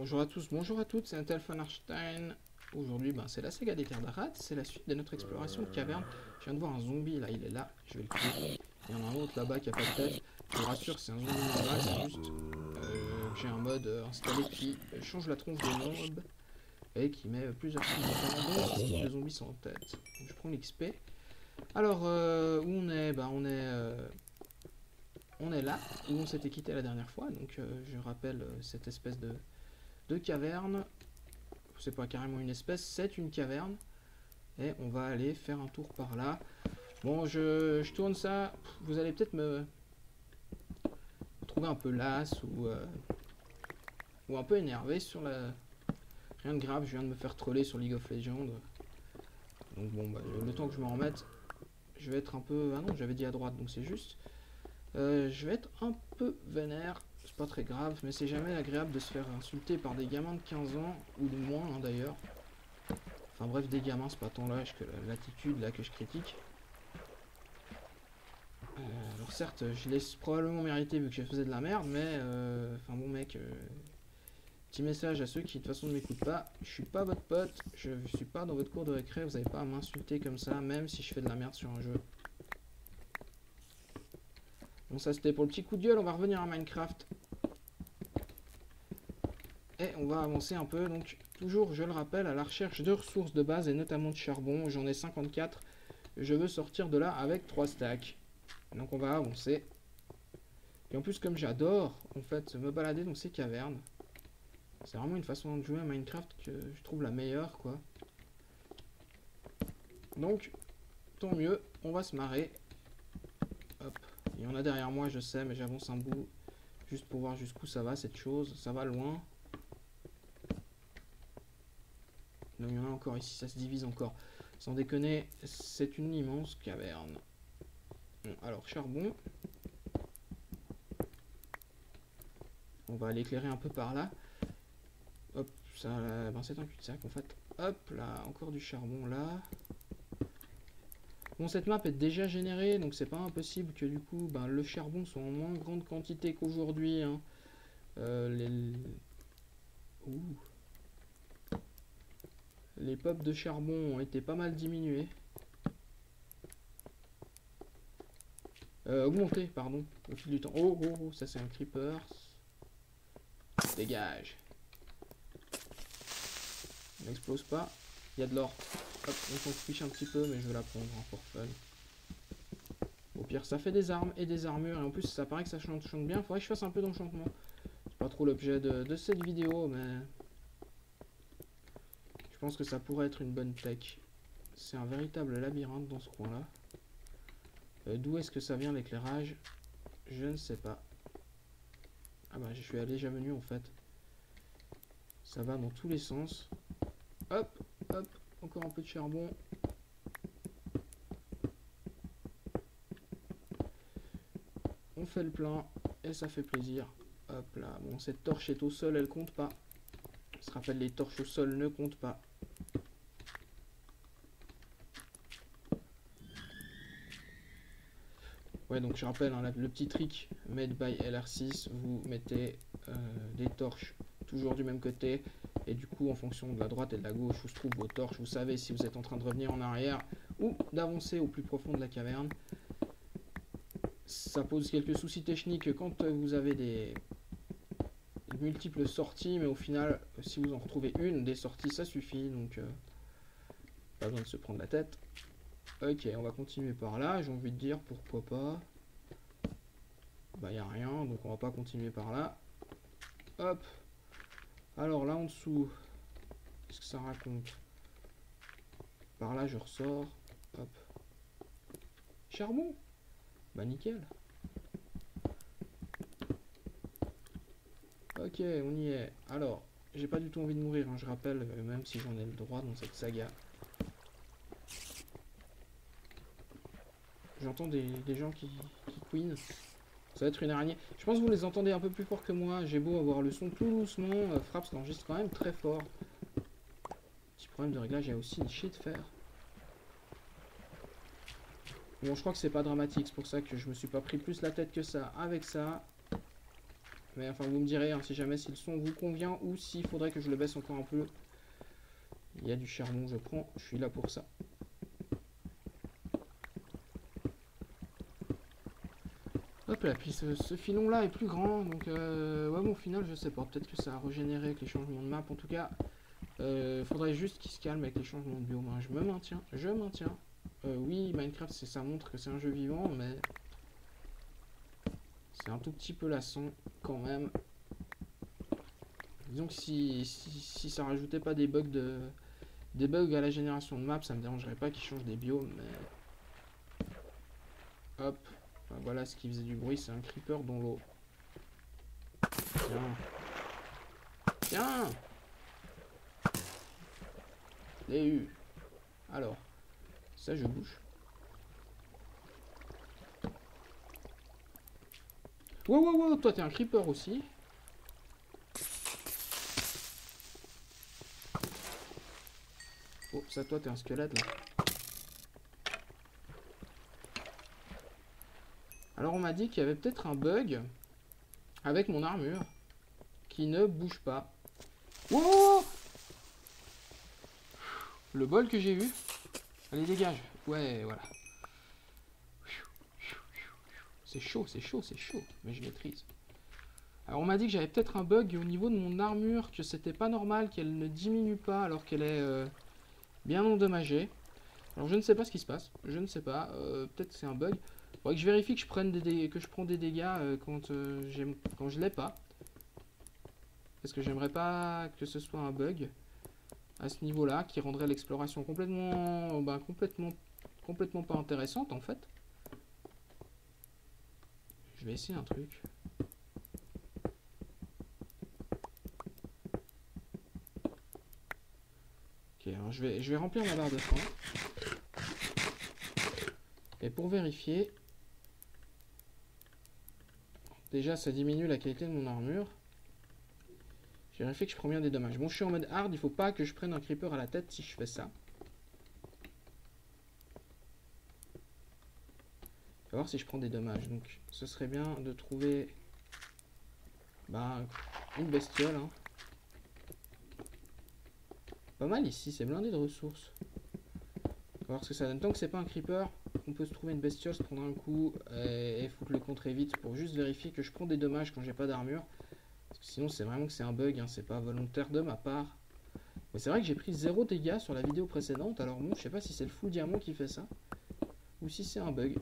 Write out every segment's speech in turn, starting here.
Bonjour à tous, bonjour à toutes, c'est Intel Einstein. Aujourd'hui, c'est la saga des Terres d'Arat, c'est la suite de notre exploration de caverne. Je viens de voir un zombie, là, il est là, je vais le tuer. Il y en a un autre là-bas qui a pas de tête. Je vous rassure, c'est un zombie normal, c'est juste que j'ai un mode installé qui change la tronche des mobs et qui met plusieurs types différents dont ce type de zombies sans tête. Donc, je prends l'XP. Alors, où on est on est là, où on s'était quitté la dernière fois. Donc, je rappelle cette espèce de caverne. C'est pas carrément une espèce, c'est une caverne. Et on va aller faire un tour par là. Bon, je tourne ça. Vous allez peut-être me trouver un peu lasse ou un peu énervé sur la... Rien de grave, je viens de me faire troller sur League of Legends. Donc bon, le temps que je me remette, je vais être un peu... Ah non, j'avais dit à droite, donc c'est juste. Je vais être un peu vénère. C'est pas très grave, mais c'est jamais agréable de se faire insulter par des gamins de 15 ans, ou de moins d'ailleurs. Enfin bref, des gamins, c'est pas tant l'âge que l'attitude là que je critique. Alors certes, je l'ai probablement mérité vu que je faisais de la merde, mais enfin bon mec, petit message à ceux qui de toute façon ne m'écoutent pas, je suis pas votre pote, je suis pas dans votre cours de récré, vous avez pas à m'insulter comme ça, même si je fais de la merde sur un jeu. Bon ça c'était pour le petit coup de gueule, on va revenir à Minecraft. Et on va avancer un peu, donc toujours, je le rappelle, à la recherche de ressources de base et notamment de charbon. J'en ai 54. Je veux sortir de là avec 3 stacks. Donc on va avancer. Et en plus, comme j'adore, en fait, me balader dans ces cavernes, c'est vraiment une façon de jouer à Minecraft que je trouve la meilleure, quoi. Donc, tant mieux, on va se marrer. Hop, il y en a derrière moi, je sais, mais j'avance un bout, juste pour voir jusqu'où ça va, cette chose. Ça va loin. Non, il y en a encore ici, ça se divise encore. Sans déconner, c'est une immense caverne. Bon, alors, charbon. On va l'éclairer un peu par là. Hop, ça, c'est un cul-de-sac en fait. Hop, là, encore du charbon là. Bon, cette map est déjà générée, donc c'est pas impossible que du coup, le charbon soit en moins grande quantité qu'aujourd'hui. Hein. Les pops de charbon ont été pas mal diminués. Augmentés, pardon, au fil du temps. Oh, oh, oh, ça c'est un creeper. Dégage. N'explose pas. Il y a de l'or. Hop, on s'en fiche un petit peu, mais je vais la prendre pour fun. Au pire, ça fait des armes et des armures. Et en plus, ça paraît que ça chante bien. Faudrait que je fasse un peu d'enchantement. C'est pas trop l'objet de cette vidéo, mais... je pense que ça pourrait être une bonne tech. C'est un véritable labyrinthe dans ce coin-là. D'où est-ce que ça vient l'éclairage? Je ne sais pas. Ah je suis allé déjà venu en fait. Ça va dans tous les sens. Hop, hop, encore un peu de charbon. On fait le plein et ça fait plaisir. Hop là, bon cette torche est au sol, elle compte pas. On se rappelle, les torches au sol ne comptent pas. Ouais, donc je rappelle hein, le petit trick made by LR6, vous mettez des torches toujours du même côté, et du coup en fonction de la droite et de la gauche où se trouvent vos torches, vous savez si vous êtes en train de revenir en arrière ou d'avancer au plus profond de la caverne. Ça pose quelques soucis techniques quand vous avez des multiples sorties, mais au final si vous en retrouvez une des sorties ça suffit, donc pas besoin de se prendre la tête. Ok, on va continuer par là, j'ai envie de dire pourquoi pas. Y a rien, donc on va pas continuer par là. Hop. Alors là en dessous, qu'est-ce que ça raconte? Par là je ressors. Hop. Charbon. Nickel. Ok, on y est. Alors, j'ai pas du tout envie de mourir, hein, je rappelle, même si j'en ai le droit dans cette saga. J'entends des gens qui queen. Ça va être une araignée. Je pense que vous les entendez un peu plus fort que moi. J'ai beau avoir le son tout doucement. Fraps l'enregistre quand même très fort. Petit problème de réglage, il y a aussi une chier de fer. Bon, je crois que c'est pas dramatique. C'est pour ça que je me suis pas pris plus la tête que ça avec ça. Mais enfin, vous me direz hein, si jamais si le son vous convient ou s'il faudrait que je le baisse encore un peu. Il y a du charbon, je prends. Je suis là pour ça. Hop là, puis ce filon là est plus grand, donc ouais bon au final je sais pas, peut-être que ça a régénéré avec les changements de map, en tout cas faudrait juste qu'il se calme avec les changements de biome, hein. Je maintiens, oui Minecraft ça montre que c'est un jeu vivant, mais c'est un tout petit peu lassant quand même. Disons que si ça rajoutait pas des bugs à la génération de map, ça me dérangerait pas qu'ils changent des biomes, mais hop. Enfin, voilà ce qui faisait du bruit, c'est un creeper dans l'eau. Tiens. Tiens. Je l'ai eu. Alors, ça je bouge. Wow, wow, wow, toi t'es un creeper aussi. Oh, ça toi t'es un squelette là. Alors on m'a dit qu'il y avait peut-être un bug avec mon armure qui ne bouge pas. Wow! Le bol que j'ai eu. Allez dégage. Ouais voilà. C'est chaud, c'est chaud, c'est chaud. Mais je maîtrise. Alors on m'a dit que j'avais peut-être un bug au niveau de mon armure, que c'était pas normal qu'elle ne diminue pas alors qu'elle est bien endommagée. Alors je ne sais pas ce qui se passe, je ne sais pas, peut-être que c'est un bug. Faudrait que je vérifie que je prenne que je prends des dégâts quand je l'ai pas. Parce que j'aimerais pas que ce soit un bug à ce niveau-là, qui rendrait l'exploration complètement, complètement pas intéressante en fait. Je vais essayer un truc. Ok, alors je vais remplir ma barre de faim. Et pour vérifier, déjà ça diminue la qualité de mon armure. Je vérifie que je prends bien des dommages. Bon, je suis en mode hard, il faut pas que je prenne un creeper à la tête si je fais ça. On va voir si je prends des dommages. Donc ce serait bien de trouver une bestiole. Hein. Pas mal ici, c'est blindé de ressources. On va voir ce que ça donne. Tant que c'est pas un creeper, on peut se trouver une bestiole, se prendre un coup et foutre le contre vite pour juste vérifier que je prends des dommages quand j'ai pas d'armure. Parce que sinon c'est vraiment que c'est un bug, hein, c'est pas volontaire de ma part. Mais c'est vrai que j'ai pris 0 dégâts sur la vidéo précédente, alors bon, je sais pas si c'est le full diamant qui fait ça, ou si c'est un bug.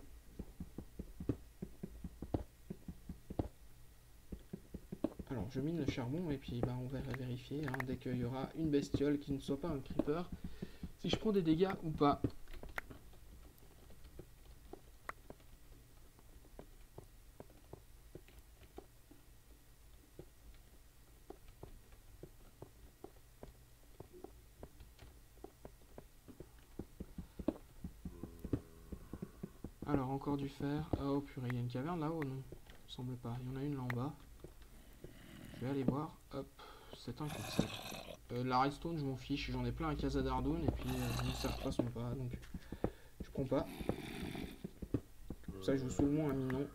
Alors je mine le charbon et puis on va vérifier hein, dès qu'il y aura une bestiole qui ne soit pas un creeper, si je prends des dégâts ou pas. Alors encore du fer. Oh purée, il y a une caverne là-haut, non? Il me semble pas, il y en a une là en bas. Je vais aller voir. Hop, c'est un coup de sec. La redstone, je m'en fiche, j'en ai plein à Casa d'Ardoun et puis je ne sers pas son pas, donc je prends pas. Pour ça, je joue seulement un minon.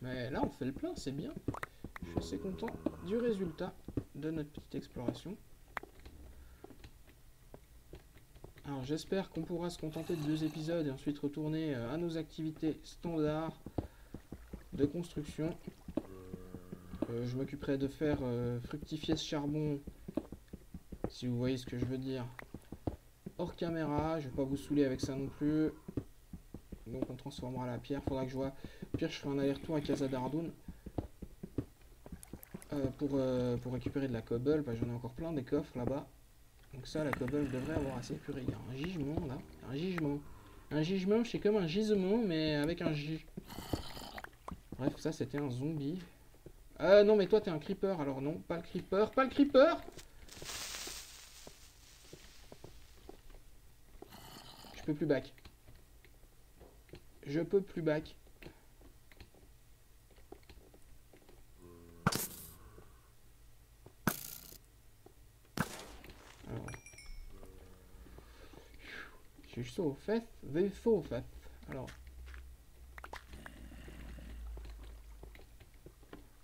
Mais là, on fait le plein, c'est bien. Je suis assez content du résultat de notre petite exploration. Alors j'espère qu'on pourra se contenter de 2 épisodes et ensuite retourner à nos activités standards de construction. Je m'occuperai de faire fructifier ce charbon, si vous voyez ce que je veux dire, hors caméra. Je vais pas vous saouler avec ça non plus. Donc on transformera la pierre. Faudra que je vois. Au pire, je ferai un aller-retour à Casa d'Ardoun pour récupérer de la cobble. J'en ai encore plein des coffres là-bas. Donc ça, la cobble, je devrais avoir assez purée. Il y a un gisement là. Un gisement. Un gisement, c'est comme un gisement, mais avec un J. Bref, ça c'était un zombie. Non, mais toi t'es un creeper, alors non, pas le creeper. Pas le creeper! Je peux plus back. Je peux plus back. Alors. Je suis so fait. Alors.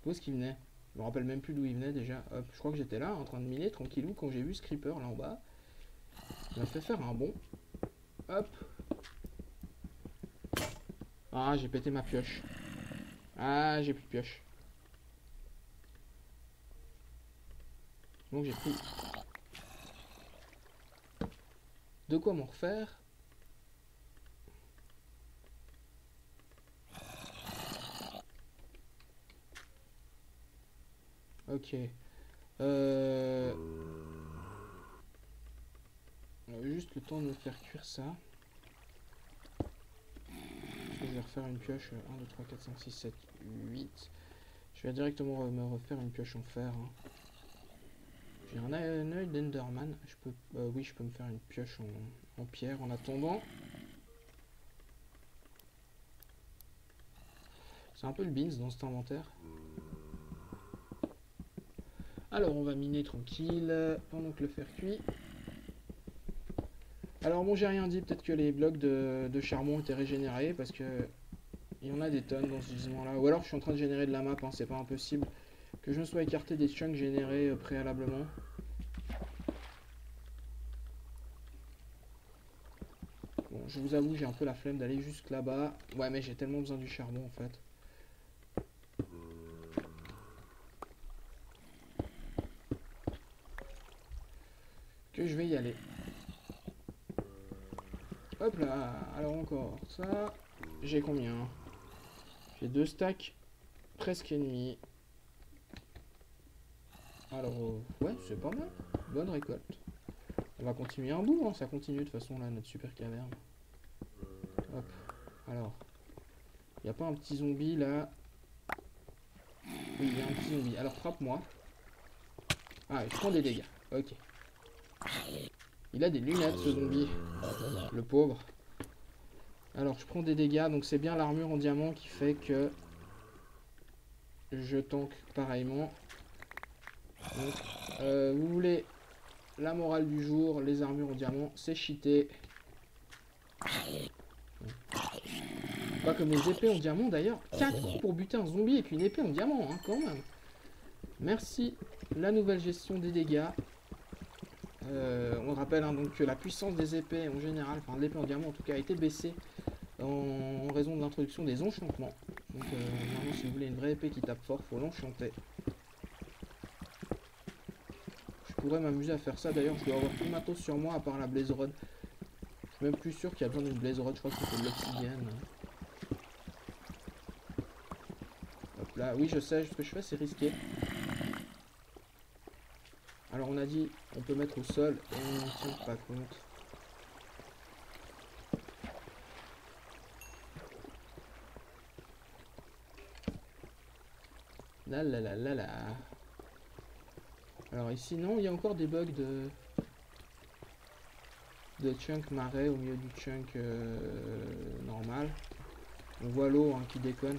Où est-ce qu'il venait? Je me rappelle même plus d'où il venait déjà. Hop, je crois que j'étais là en train de miner tranquillou quand j'ai vu ce creeper là en bas. Il m'a fait faire un bond. Hop. Ah, j'ai pété ma pioche. Ah, j'ai plus de pioche. Donc j'ai pris de quoi m'en refaire. Ok. Juste le temps de me faire cuire ça. Je vais refaire une pioche. 1, 2, 3, 4, 5, 6, 7, 8. Je vais directement me refaire une pioche en fer. Hein. J'ai un œil d'Enderman. Je peux, oui, je peux me faire une pioche en pierre en attendant. C'est un peu le beans dans cet inventaire. Alors on va miner tranquille pendant que le fer cuit. Alors bon, j'ai rien dit, peut-être que les blocs de charbon étaient régénérés parce que il y en a des tonnes dans ce gisement là. Ou alors je suis en train de générer de la map, hein, c'est pas impossible que je me sois écarté des chunks générés préalablement. Bon, je vous avoue, j'ai un peu la flemme d'aller jusque là-bas. Ouais, mais j'ai tellement besoin du charbon en fait. Que je vais y aller. Hop là, alors encore ça. J'ai combien? J'ai 2 stacks presque ennemis. Alors, ouais, c'est pas mal. Bonne récolte. On va continuer un bout, hein. Ça continue de toute façon là, notre super caverne. Hop, alors. Il n'y a pas un petit zombie là? Oui, il y a un petit zombie. Alors frappe-moi. Ah, je prends des dégâts. Ok. Il a des lunettes ce zombie. Le pauvre. Alors je prends des dégâts. Donc c'est bien l'armure en diamant qui fait que je tank pareillement. Donc vous voulez la morale du jour, les armures en diamant, c'est cheaté. Pas comme les épées en diamant d'ailleurs. 4 pour buter un zombie avec une épée en diamant, hein, quand même. Merci. La nouvelle gestion des dégâts. On rappelle hein, donc que la puissance des épées en général, enfin l'épée en diamant en tout cas, a été baissée en raison de l'introduction des enchantements. Donc vraiment si vous voulez une vraie épée qui tape fort, faut l'enchanter. Je pourrais m'amuser à faire ça, d'ailleurs je dois avoir tout le matos sur moi à part la blaze rod. Je suis même plus sûr qu'il y a besoin d'une blaze rod, je crois que c'est de l'obsidienne. Hop là, oui je sais, ce que je fais c'est risqué. Alors on a dit on peut mettre au sol et on ne tient pas compte. Là là là là là. Alors ici non, il y a encore des bugs de chunk marais au milieu du chunk normal. On voit l'eau hein, qui déconne.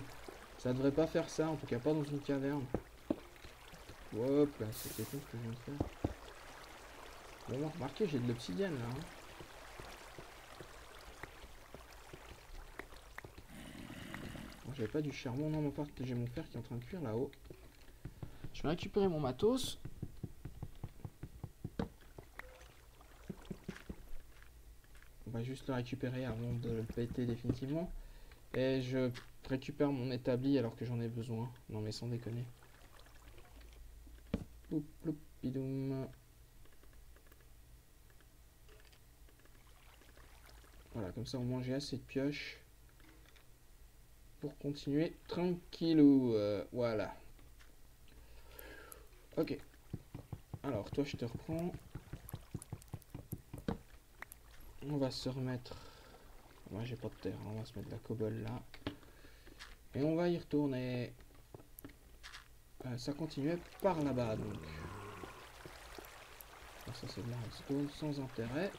Ça devrait pas faire ça, en tout cas pas dans une caverne. Hop là, c'était con ce que je viens de faire. Bon, remarquez, j'ai de l'obsidienne là. Hein. Bon, j'avais pas du charbon, non, mais part j'ai mon fer qui est en train de cuire là-haut. Je vais récupérer mon matos. On va juste le récupérer avant de le péter définitivement. Et je récupère mon établi alors que j'en ai besoin. Non mais sans déconner. Poup, ploup, bidoum. Voilà, comme ça au moins j'ai assez de pioches. Pour continuer tranquillou. Voilà. Ok. Alors toi je te reprends. On va se remettre... Moi j'ai pas de terre, on va se mettre de la cobble là. Et on va y retourner. Ça continuait par là-bas donc. Alors, ça c'est de la redstone sans intérêt.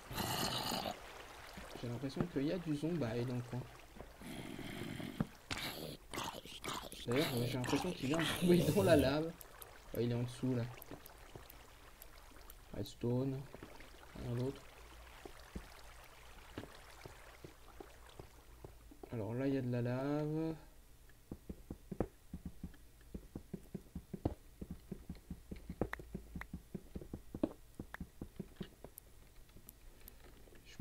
J'ai l'impression qu'il y a du zombie dans le coin. D'ailleurs j'ai l'impression qu'il vient de tomber dans la lave. Oh, il est en dessous là. Redstone. Rien d'autre. Alors là il y a de la lave.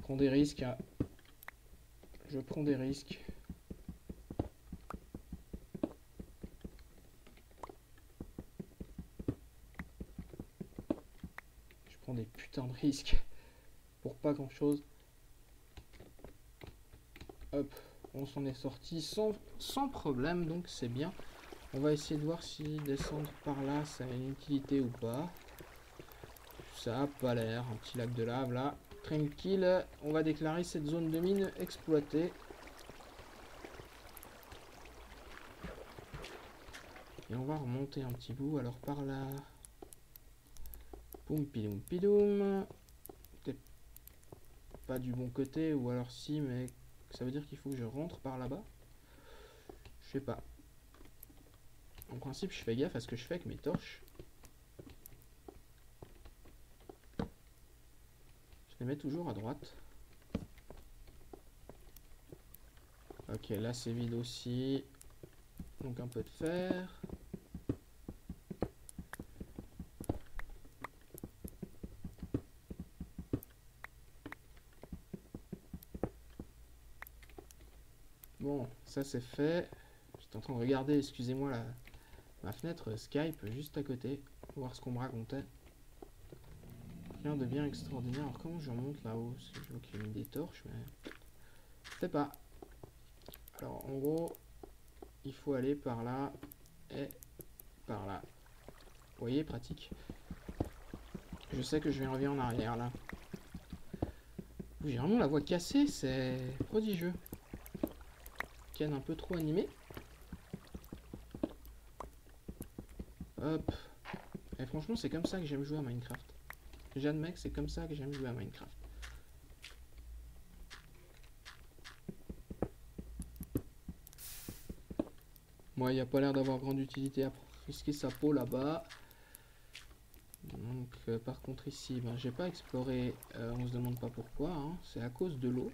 prends des risques. Hein. Je prends des risques. Je prends des putains de risques pour pas grand chose. Hop, on s'en est sorti sans problème, donc c'est bien. On va essayer de voir si descendre par là, ça a une utilité ou pas. Ça a pas l'air. Un petit lac de lave là. Tranquille. On va déclarer cette zone de mine exploitée. Et on va remonter un petit bout. Alors par là. Poum pidoum pidoum. Peut-être pas du bon côté. Ou alors si, mais ça veut dire qu'il faut que je rentre par là-bas. Je sais pas. En principe, je fais gaffe à ce que je fais avec mes torches. Je les mets toujours à droite. Ok, là c'est vide aussi. Donc un peu de fer. Bon, ça c'est fait. J'étais en train de regarder, excusez-moi, ma fenêtre Skype juste à côté. Pour voir ce qu'on me racontait. Rien de bien extraordinaire. Alors comment je remonte là-haut? Je vois qu'il y a mis des torches, mais... Je sais pas. Alors en gros, il faut aller par là et par là. Vous voyez, pratique. Je sais que je vais revenir en arrière là. J'ai vraiment la voix cassée, c'est prodigieux. Ken un peu trop animé. Hop. Et franchement, c'est comme ça que j'aime jouer à Minecraft. J'admets que c'est comme ça que j'aime jouer à Minecraft. Moi, il n'y a pas l'air d'avoir grande utilité à risquer sa peau là-bas. Donc, par contre, ici, ben, j'ai pas exploré. On se demande pas pourquoi. Hein. C'est à cause de l'eau.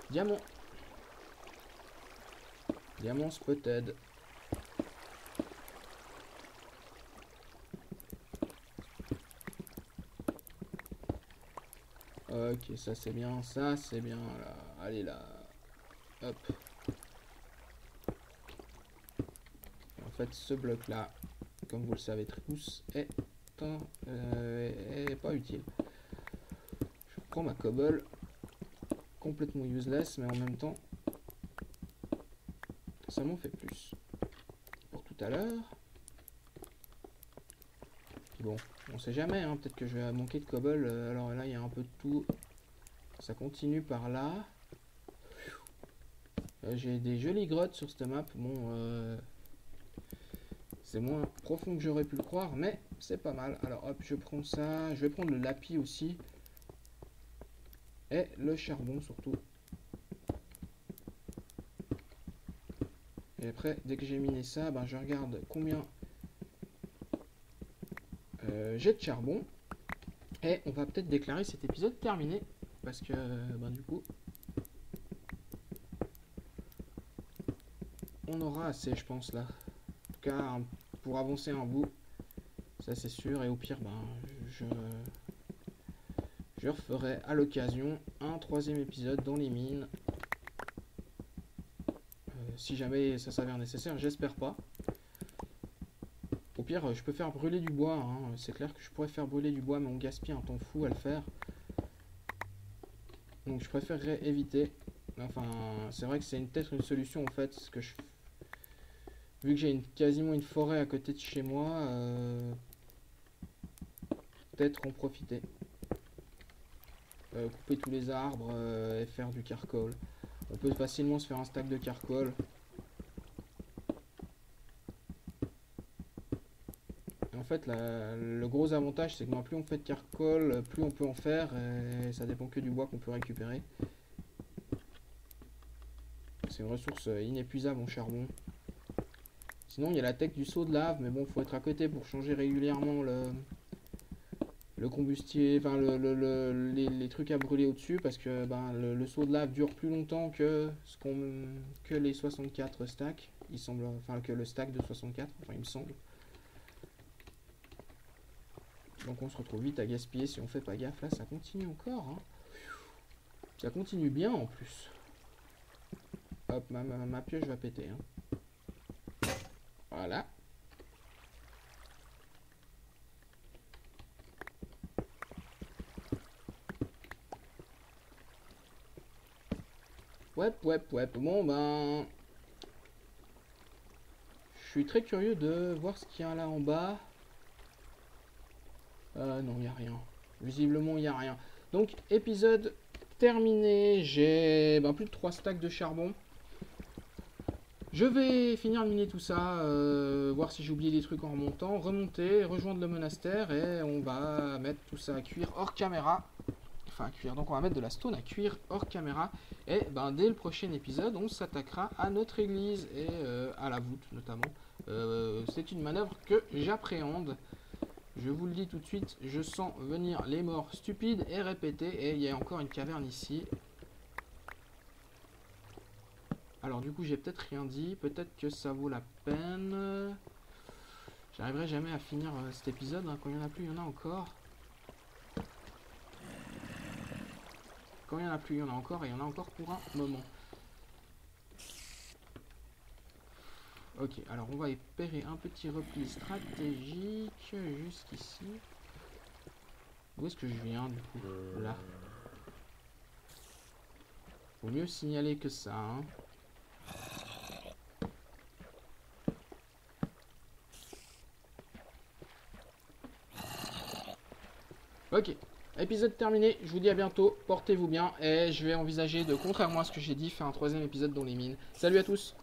Diamant. Diamant spotted. Ok, ça c'est bien, ça c'est bien. Là. Allez là. Hop. Et en fait, ce bloc là, comme vous le savez tous, est pas utile. Je prends ma cobble. Complètement useless, mais en même temps, ça m'en fait plus. Pour tout à l'heure. Bon, on sait jamais, hein, peut-être que je vais manquer de cobble. Alors là, il y a un peu de tout. Ça continue par là. J'ai des jolies grottes sur cette map. Bon, c'est moins profond que j'aurais pu le croire, mais c'est pas mal. Alors hop, je prends ça. Je vais prendre le lapis aussi. Et le charbon surtout. Et après, dès que j'ai miné ça, ben, je regarde combien j'ai de charbon. Et on va peut-être déclarer cet épisode terminé. Parce que, ben, du coup, on aura assez, je pense, là. En tout cas, pour avancer un bout. Ça, c'est sûr. Et au pire, ben, je referai à l'occasion un 3e épisode dans les mines. Si jamais ça s'avère nécessaire, j'espère pas. Au pire, je peux faire brûler du bois. Hein. C'est clair que je pourrais faire brûler du bois, mais on gaspille un temps fou à le faire. Donc je préférerais éviter. Enfin, c'est vrai que c'est peut-être une solution en fait. Ce que vu que j'ai quasiment une forêt à côté de chez moi, peut-être en profiter. Couper tous les arbres et faire du charcoal. On peut facilement se faire un stack de charcoal. En fait, le gros avantage, c'est que plus on fait de charcoal, plus on peut en faire, et ça dépend que du bois qu'on peut récupérer. C'est une ressource inépuisable en charbon. Sinon, il y a la tech du seau de lave, mais bon, faut être à côté pour changer régulièrement le combustible, enfin les trucs à brûler au-dessus, parce que ben, le seau de lave dure plus longtemps que les 64 stacks. Il semble, enfin que le stack de 64, enfin il me semble. Donc on se retrouve vite à gaspiller si on fait pas gaffe. Là ça continue encore. Hein. Ça continue bien en plus. Hop, ma pioche va péter. Hein. Voilà. Ouais. Bon ben... Je suis très curieux de voir ce qu'il y a là en bas. Non, il n'y a rien. Visiblement, il n'y a rien. Donc, épisode terminé. J'ai plus de 3 stacks de charbon. Je vais finir de miner tout ça, voir si j'ai oublié des trucs en remontant, remonter, rejoindre le monastère et on va mettre tout ça à cuire hors caméra. Enfin, à cuire. Donc, on va mettre de la stone à cuire hors caméra. Et dès le prochain épisode, on s'attaquera à notre église et à la voûte notamment. C'est une manœuvre que j'appréhende. Je vous le dis tout de suite, je sens venir les morts stupides et répétés. Et il y a encore une caverne ici. Alors du coup, j'ai peut-être rien dit. Peut-être que ça vaut la peine. J'arriverai jamais à finir cet épisode. Hein. Quand il n'y en a plus, il y en a encore. Quand il n'y en a plus, il y en a encore. Et il y en a encore pour un moment. Ok, alors on va opérer un petit repli stratégique jusqu'ici. Où est-ce que je viens du coup? Là. Vaut mieux signaler que ça. Hein. Ok, épisode terminé. Je vous dis à bientôt. Portez-vous bien. Et je vais envisager de, contrairement à ce que j'ai dit, faire un 3e épisode dans les mines. Salut à tous!